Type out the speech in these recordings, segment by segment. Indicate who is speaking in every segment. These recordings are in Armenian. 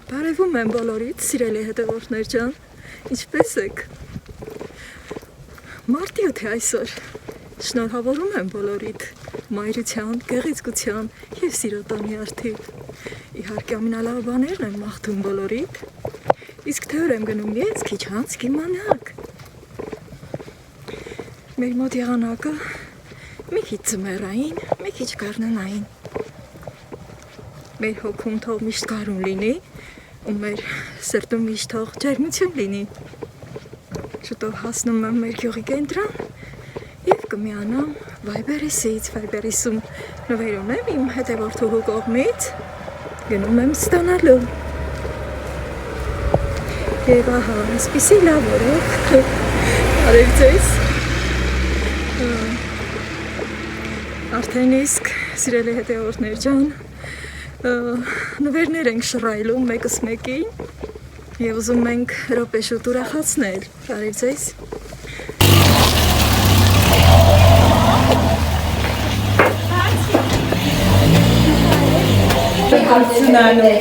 Speaker 1: Բարևում եմ բոլորիդ, սիրելի հետևորդներ ջան, ինչպե՞ս եք։ Մարտի 8 է այսօր։ Շնորհավորում եմ բոլորիդ մայրության, գեղեցկության եւ սիրո տոնի արդիվ։ Իհարկե ամենալավ բաներն եմ մաղթում բոլորիդ։ Իսկ թե ուր եմ գնում ես, քիչ անց կիմանաք։ Մեր մոտ եղանակը մի քիչ ձմեռային, մի քիչ գարնանային։ Մեր հոգում թող միշտ գարուն լինի, ու մեր սրտում միշտ թող ջերմություն լինի։ Շուտով հասնում եմ մեր գյուղի կենտրոն եւ կմիանամ Viber-ում նվեր ունեմ իմ հետևորդուհու կողմից, գնում եմ ստանալու։ Եվ ահա, այսպիսի լավ օրով, արև ձեզ, արդեն իսկ սիրելի հետևորդներ ջան, նվերներ ենք շռայլում մեկս մեկին եւ ուզում ենք րոպե շուտ ուրախացնել։ Բարև ձեզ։
Speaker 2: Հարցնալու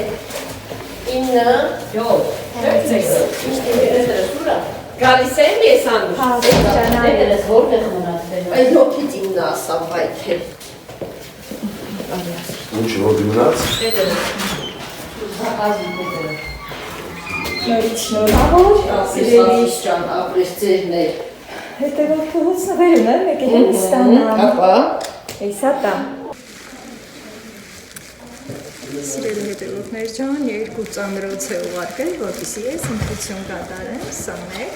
Speaker 3: Իննը
Speaker 2: գալիս եմ ես անում
Speaker 3: դերս որտեղ մնացել այդ հոգից իննը ասամ վայթե
Speaker 4: Ինչ որ դիմնաց
Speaker 1: Նորից շնորհավոր, սիրելի
Speaker 3: ջան ապրես ձերներ
Speaker 1: հետևորդուհուց նվեր ունեմ, եկել եմ ստանալ։
Speaker 3: ապա
Speaker 1: Էսա տա։ Սիրելի հետևորդներ ջան, երկու ծանրոց է ուղարկել, որպեսզի ես ընտրություն կատարեմ, սա մեկ։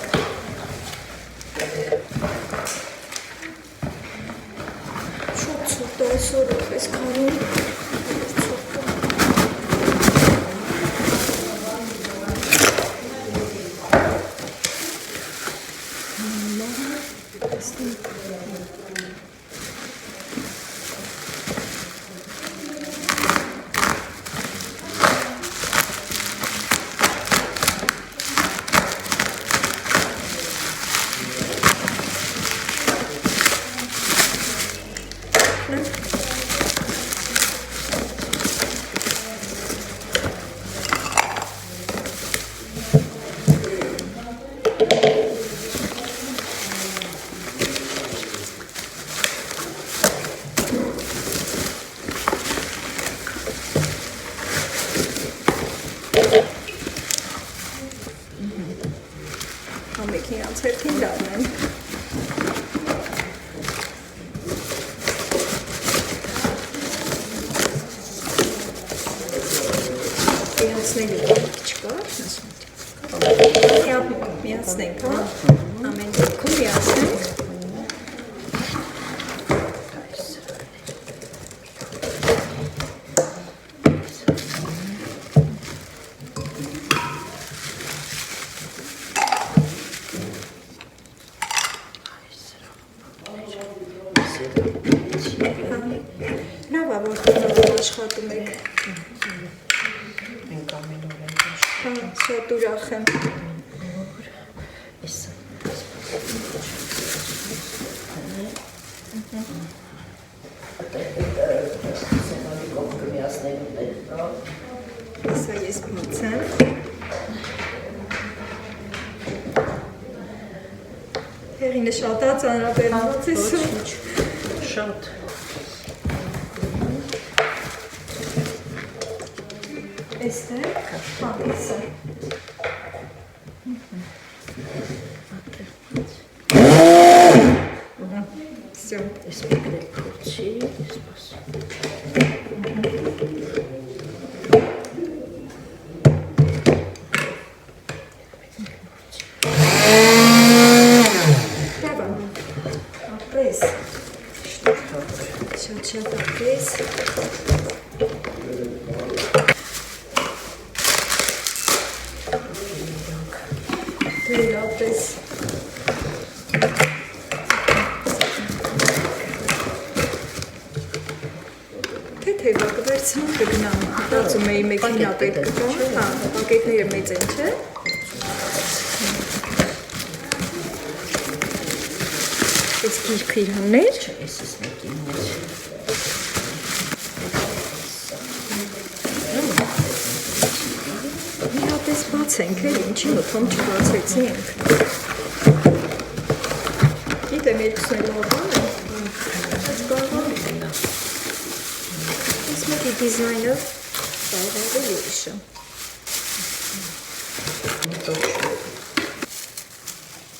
Speaker 1: Շուտ ցուրտ է այսօր, պես քարում։ Ամեքին անցերքին դառնեն։ Միացնելու չկա, միացնենք, հա, ամեն դեպքում միացնենք։ Լավ է, որ աշխատում եք։ Հա, շատ ուրախ եմ։ Սա ես բացեմ։ Հեղինը շատ է ծանրաբեռնված է սուր։
Speaker 3: շատ
Speaker 1: Էստեղ, հա, էսա։ Всё.
Speaker 3: էսպեկրել փորձի սպասում
Speaker 1: Բավական։ Ապրես։ Շատ ապրես։ Դու ապրես։ Թեթևա կվերցնեմ կգնամ, մտածում էի մեքենա պետք կգա, հա, պակետները մեծ են, չէ՞։ Այս գիրքիրաններ,
Speaker 3: ես ես մեկին ես
Speaker 1: Բացենք էլ ինչի մտքում չբացեցինք։ Գիտեմ երկուսն էլ լավան է, բայց կարող է լինա։ Ես մեկի դիզայնը կարող է ուրիշը։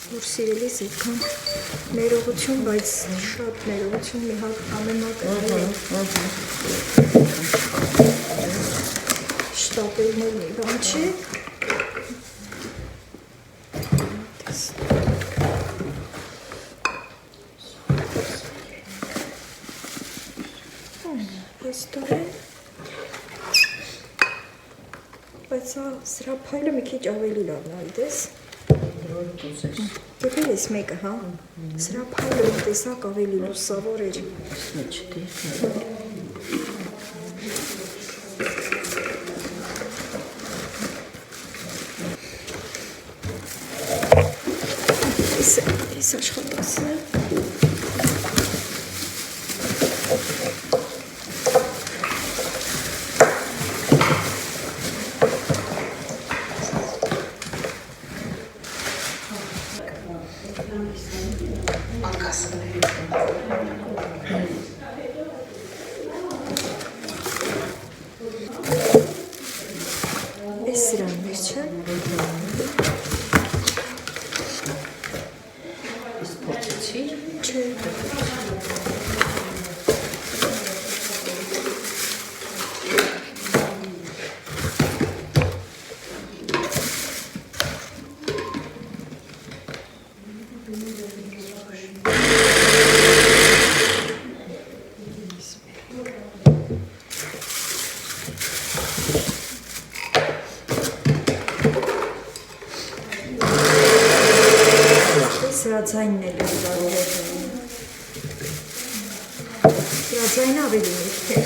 Speaker 1: Որ սիրելիս այդքան ներողություն, բայց շատ ներողություն մի հատ ամենակ շտապելներ մի բան չի։ Բայց սրա փայլը մի քիչ ավելի լավն է, այդես։ Եթե ես մեկը, հա, սրա փայլը մի տեսակ ավելի լուսավոր էր։ Ես աշխատասն է։ Ես սրաններ չեմ։
Speaker 3: Իսկ փորձեցի՞ր։
Speaker 1: Չէ։ Սրա ձայնն էլ է կարող է։ Սրա ձայնը ավելի միտք է։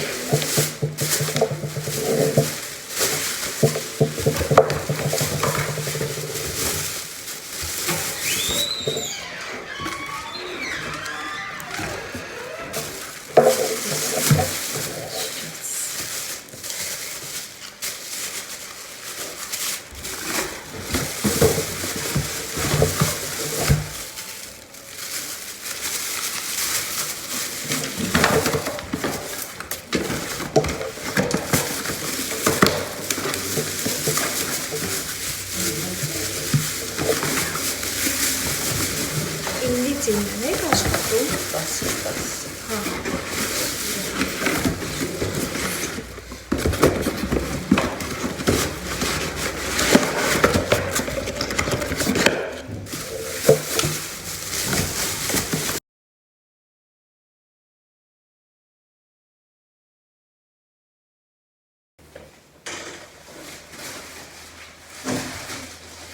Speaker 1: Իննիցինն եք աշխատում։
Speaker 3: 10-10։
Speaker 1: Հա։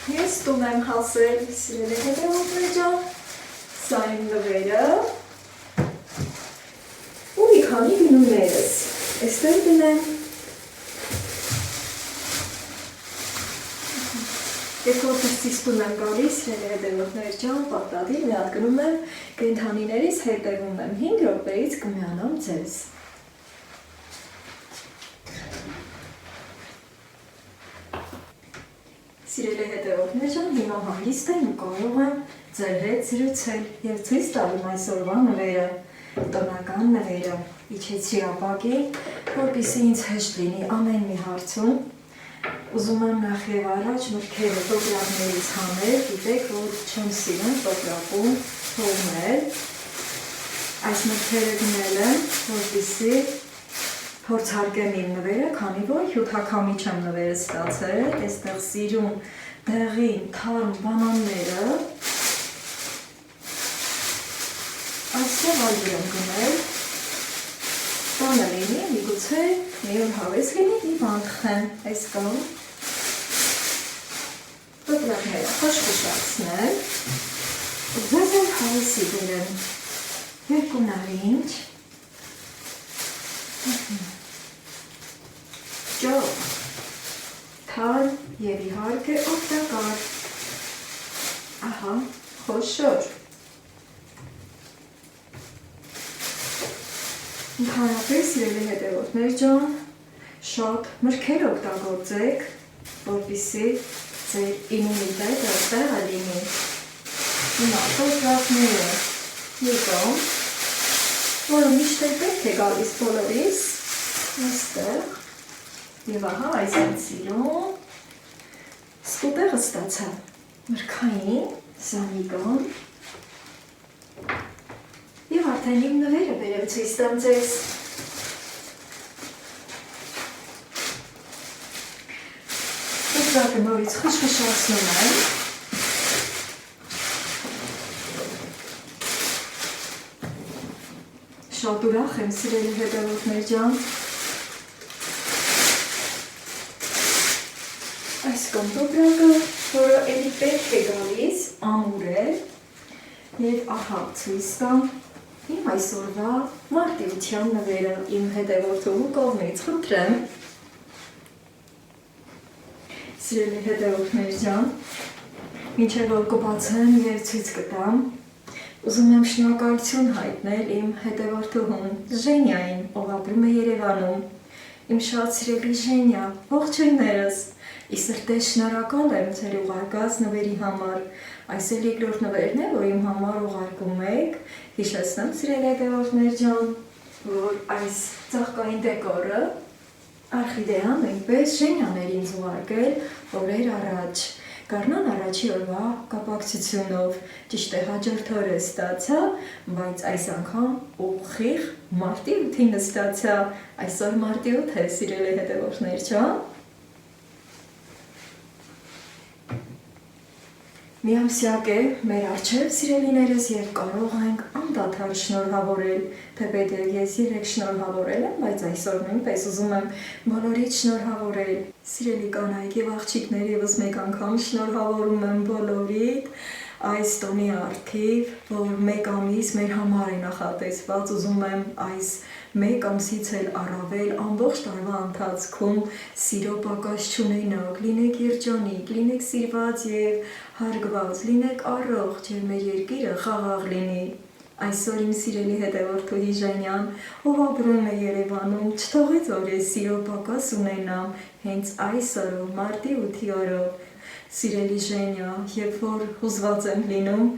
Speaker 1: Ես տուն եմ հասել, սիրել է հետևողներ ջան, սա իմ նվերը ու մի քանի գնումներս, էստեղ դնեմ, երբ որ դրսից տուն եմ գալիս, սիրել է հետևողներ ջան, պատրատի, մի հատ գնում եմ, կենդանիներիս հետևում եմ, 5 րոպեից կմիանամ ձեզ։ Սիրել է հետևողներ ջան, հիմա հանգիստ եմ ու կարող եմ ձեր հետ զրուցել և ցույց տալ իմ այսօրվա նվերը, տնական նվերը, իջեցրի ապակին, որպեսզի ինձ հեշտ լինի ամեն մի հարցում։ Ուզում եմ նախ և առաջ մտքերը տոպրակներից հանել, գիտեք, որ չեմ սիրում տոպրակում թողնել։ Այս մտքերը գնել եմ, որպեսզի փորձարկեմ իմ նվերը, քանի որ հյութաքամի չեմ նվերը ստացել, այստեղ սիրում դեղին թարմ բանանները, այստեղ այլ եմ գնել, բանը լինի, միգուցե մի օր հավես լինի, մի բան թխեմ, այս կամ տոպրակները խոշխշացնել, ձեզ էլ հավեսի բերեմ, երկու նարինջ, ճող, թարմ և իհարկե օգտակար, ահա, խոշոր, ընդհանրապես սիրելի հետևորդներ ջան, շատ մրգեր օգտագործեք, որպեսզի ձեր իմունիտետը տեղը լինի։ Հիմա ֆոտոգրաֆները եկան, որը միշտ է պետք է գալիս բոլորիս, այստեղ, և ահա այս են սիրում, սկուտեղը ստացա, մրգային, սանիգան, և արդեն իմ նվերը բերեմ ցույց տամ ձեզ։ Ուզակը նորից խշխշացնում եմ։ Շատ ուրախ եմ, սիրելի հետևորդներ ջան։ Այս կոմպոտրակը, որը էլի պետք է գալիս, ամուր է, և ահա ցույց տամ իմ այսօրվա մարտիրության նվերը իմ հետևորդու կողմից, խնդրեմ։ Սիրելի հետևորդներ ջան, մինչև որ կբացեմ և ցույց կտամ, ուզում եմ շնորհակալություն հայտնել իմ հետևորդուհուն Ժենյային, ով ապրում է Երևանում։ Իմ շատ սիրելի Ժենյա, ողջույններս։ Ի սրտե շնորհակալ եմ ձեր ուղարկած նվերի համար։ Այս էլ երկրորդ նվերն է, որ իմ համար ուղարկում եք։ Հիշեցնեմ, սիրելի հետևորդներ ջան, որ այս ծաղկային դեկորը Արխիդեան նույնպես Ժենյան էր ինձ ուղարկել օրեր առաջ։ Գարնան առաջի օրվա կապակցությունով, ճիշտ է հաջորդ օրը ստացա, բայց այս անգամ ուղիղ մարտի 8-ին ստացա, այսօր մարտի 8 է, սիրելի հետևորդներ ջան։ Միամսյակ է մեր առջև սիրելիներս և կարող ենք անդադար շնորհավորել, թեպետ ես 3 շնորհավորել եմ, բայց այսօր նույնպես ուզում եմ բոլորից շնորհավորել։ Սիրելի կանայք և աղջիկներ, ևս մեկ անգամ շնորհավորում եմ բոլորիդ այս տոնի առթիվ, որ մեկ ամիս մեր համար է նախատեսված, ուզում եմ այս մեկ ամսից էլ առավել ամբողջ տարվա ընթացքում սիրո պակաս չունենաք, լինեք երջանիկ, լինեք սիրված և հարգված, լինեք առողջ և մեր երկիրը խաղաղ լինի։ Այսօր իմ սիրելի հետևորդուհի Ժենյան, ով ապրում է Երևանում, չթողեց, որ ես սիրո պակաս ունենամ հենց այս օրով, մարտի 8-ի օրով։ Սիրելի Ժենյա, երբ որ հուզված եմ լինում,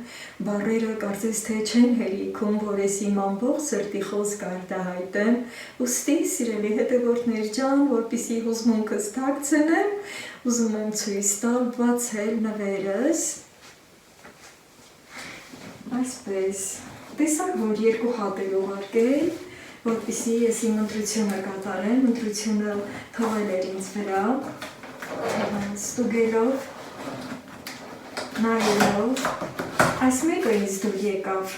Speaker 1: բառերը կարծես թե չեն հերիքում, որ ես իմ ամբողջ սրտի խոսքը արտահայտեմ, ուստի սիրելի հետևորդներ ջան, որպեսզի հուզմունքս թաքցնեմ, ուզում եմ ցույց տալ բացել նվերս։ Այսպես, տեսակ, որ 2 հատ է ուղարկել, որպեսզի ես իմ ընտրությունը կատարեմ, ընտրությունը թողել էր ինձ վրա, ստուգելով, նայելով, այս մեկը ինձ դուր եկավ։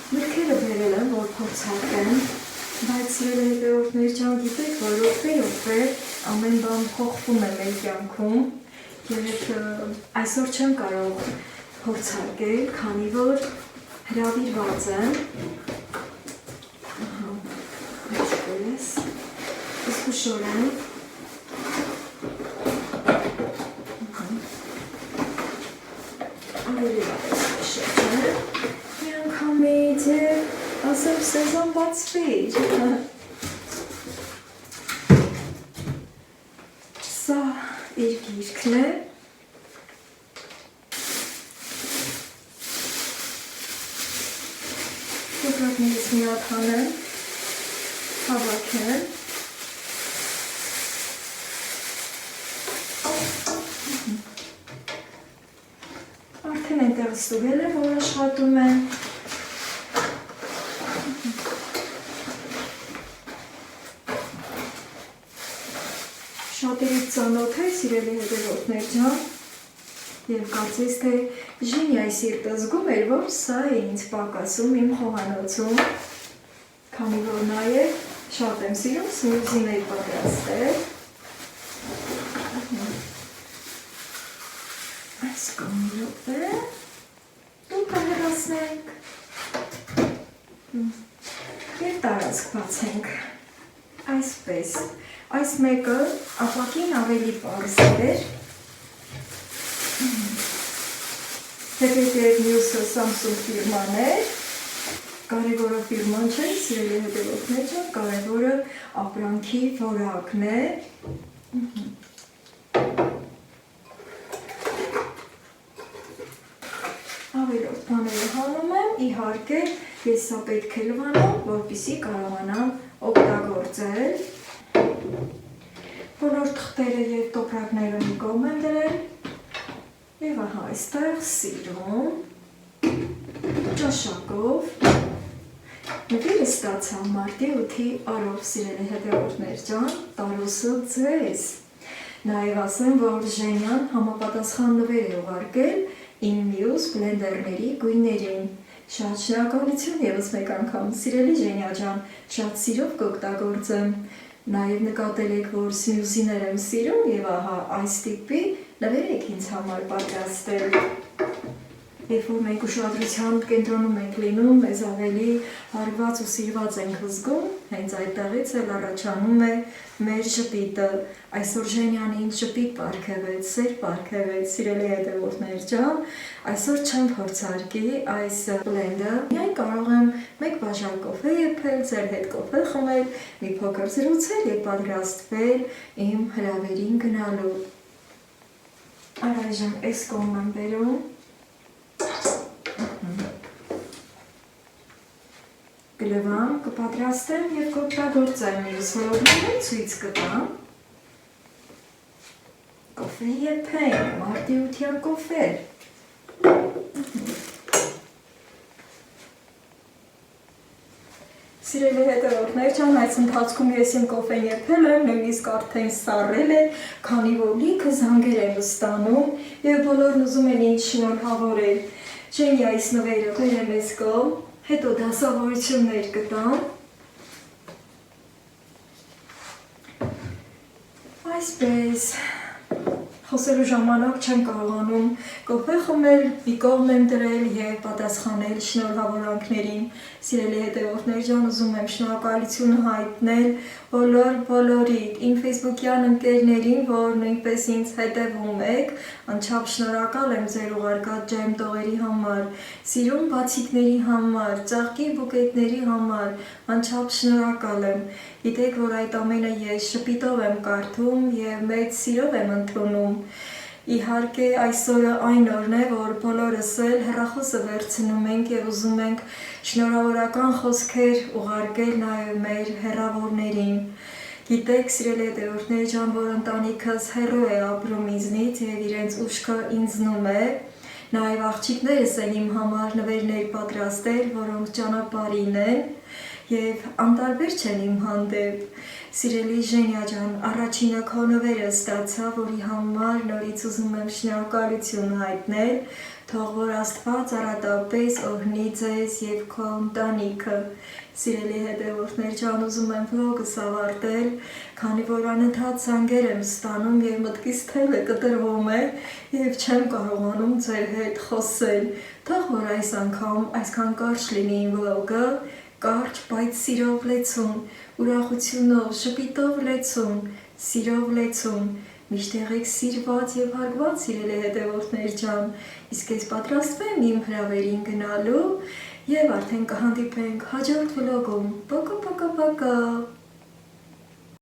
Speaker 1: Մրգերը բերել եմ, որ փորձարկեմ, բայց սիրելի հետևորդներ ջան, գիտեք, որ րոպե ամեն բան փոխվում է մեր կյանքում և այսօր չեմ կարող փորձարկել, քանի որ հրավիրված եմ։ Այսպես, զգուշոր եմ։ Ավելի լավ շրջան։ Մի անգամից ասեմ սեզոն բացվի։ Սա իր գիրքն է։ Ֆոտոկրաֆներից մի հատ հանեմ, հավաքեմ։ Արդեն այնտեղ ստուգել եմ, որ աշխատում եմ։ Շատերից ծանոթ է, սիրելի հետևորդներ ջան, և կարծես թե Ժենյայի սիրտը զգում էր, որ սա է ինձ պակասում իմ խոհանոցում, քանի որ նաև շատ եմ սիրում սմութիներ պատրաստել։ Այս կոմիլոպ է, դու կհեռացնենք և տարածք բացենք, այսպես, այս մեկը ապակին ավելի պարզ էր, թեպետ և մյուսը Samsung ֆիրման էր, Կարևորը ֆիրման չէ, սիրելի հետևորդներ ջան, կարևորը ապրանքի որակն է։ Ավելորդ բաները հանում եմ, իհարկե, ես սա պետք է լվանամ, որպեսզի կարողանամ օգտագործել։ Բոլոր թղթերը և տոպրակները մի կողմ եմ դրել, և ահա այստեղ սիրում, ճաշակով, նվիրը ստացա մարտի 8-ի օրով, սիրելի հետևորդներ ջան, տարուսը ձեզ։ Նաև ասեմ, որ Ժենյան համապատասխան նվեր է ուղարկել իմ մյուս բլենդերների գույներին։ Շատ շնորհակալություն ևս մեկ անգամ, սիրելի Ժենյա ջան, շատ սիրով կօգտագործեմ։ Նաև նկատել եք, որ սնյուզիներ եմ սիրում և ահա այս տիպի նվեր եք ինձ համար պատրաստել։ Երբ որ մենք ուշադրության կենտրոնում ենք լինում, մեզ ավելի հարված ու սիրված ենք զգում, հենց այդտեղից էլ առաջանում է մեր ժպիտը։ Այսօր Ժենյան ինձ ժպիտ պարգևեց, սեր պարգևեց, սիրելի հետևորդներ ջան, այսօր չեմ փորձարկի այս բլենդը, միայն կարող եմ մեկ բաժակ կոֆե եփել, ձեր հետ կոֆե խմել, մի փոքր զրուցել և պատրաստվել իմ հրավերին գնալու։ Առայժմ այս կողմն եմ բերում։ Կլվամ, կպատրաստեմ և կօգտագործեմ, մյուս հոլովները ցույց կտամ։ Կոֆե եփենք, մարտի 8-յան կոֆե։ Սիրելի հետևորդներ ջան, այս ընթացքում ես իմ կոֆեն եփել եմ, նույնիսկ արդեն սառել է, քանի որ լիքը զանգեր եմ ստանում և բոլորն ուզում են ինձ շնորհավորել։ Ժենյայիս նվերը բերեմ ես կողմ, հետո դասավորություններ կտամ։ Այսպես, խոսելու ժամանակ չեմ կարողանում կոֆե խմել, մի կողմ եմ դրել և պատասխանել շնորհավորանքներին։ Սիրելի հետևորդներ ջան, ուզում եմ շնորհակալություն հայտնել բոլորիդ իմ ֆեյսբուքյան ընկերներին, որ նույնպես ինձ հետևում եք, անչափ շնորհակալ եմ ձեր ուղարկած ջերմ տողերի համար, սիրուն բացիկների համար, ծաղկի բուկետների համար, անչափ շնորհակալ եմ։ Գիտեք, որ այդ ամենը ես շպիտով եմ կարդում և մեծ սիրով եմ ընդունում։ Իհարկե այսօրը այն օրն է, որ բոլորս էլ հեռախոսը վերցնում ենք և ուզում ենք շնորհավորական խոսքեր ուղարկել նաև մեր հեռավորներին։ Գիտեք, սիրելի հետևորդներ ջան, որ ընտանիքս հեռու է ապրում ինձնից և իրենց ուշքը ինձնում է։ Նաև աղջիկներս են իմ համար նվերներ պատրաստել, որոնք ճանապարհին են և անտարբեր չեն իմ հանդեպ։ Սիրելի Ժենյա ջան, առաջինը քո նվերը ստացա, որի համար նորից ուզում եմ շնորհակալություն հայտնել, թող որ Աստված առատապես օրհնի ձեզ և քո ընտանիքը։ Սիրելի հետևորդներ ջան, ուզում եմ վլոգս ավարտել, քանի որ անընդհատ զանգեր եմ ստանում և մտքիս թելը կտրվում է և չեմ կարողանում ձեր հետ խոսել։ Թող որ այս անգամ այսքան կարճ լինի իմ վլոգը, կարճ, բայց սիրով լեցուն, ուրախությունով, շպիտով լեցուն, սիրով լեցուն, միշտ եղեք սիրված և հարգված, սիրելի հետևորդներ ջան, իսկ ես պատրաստվեմ իմ հրավերին գնալու և արդեն կհանդիպենք հաջորդ վլոգում։ Պոկա, պոկա, պոկա։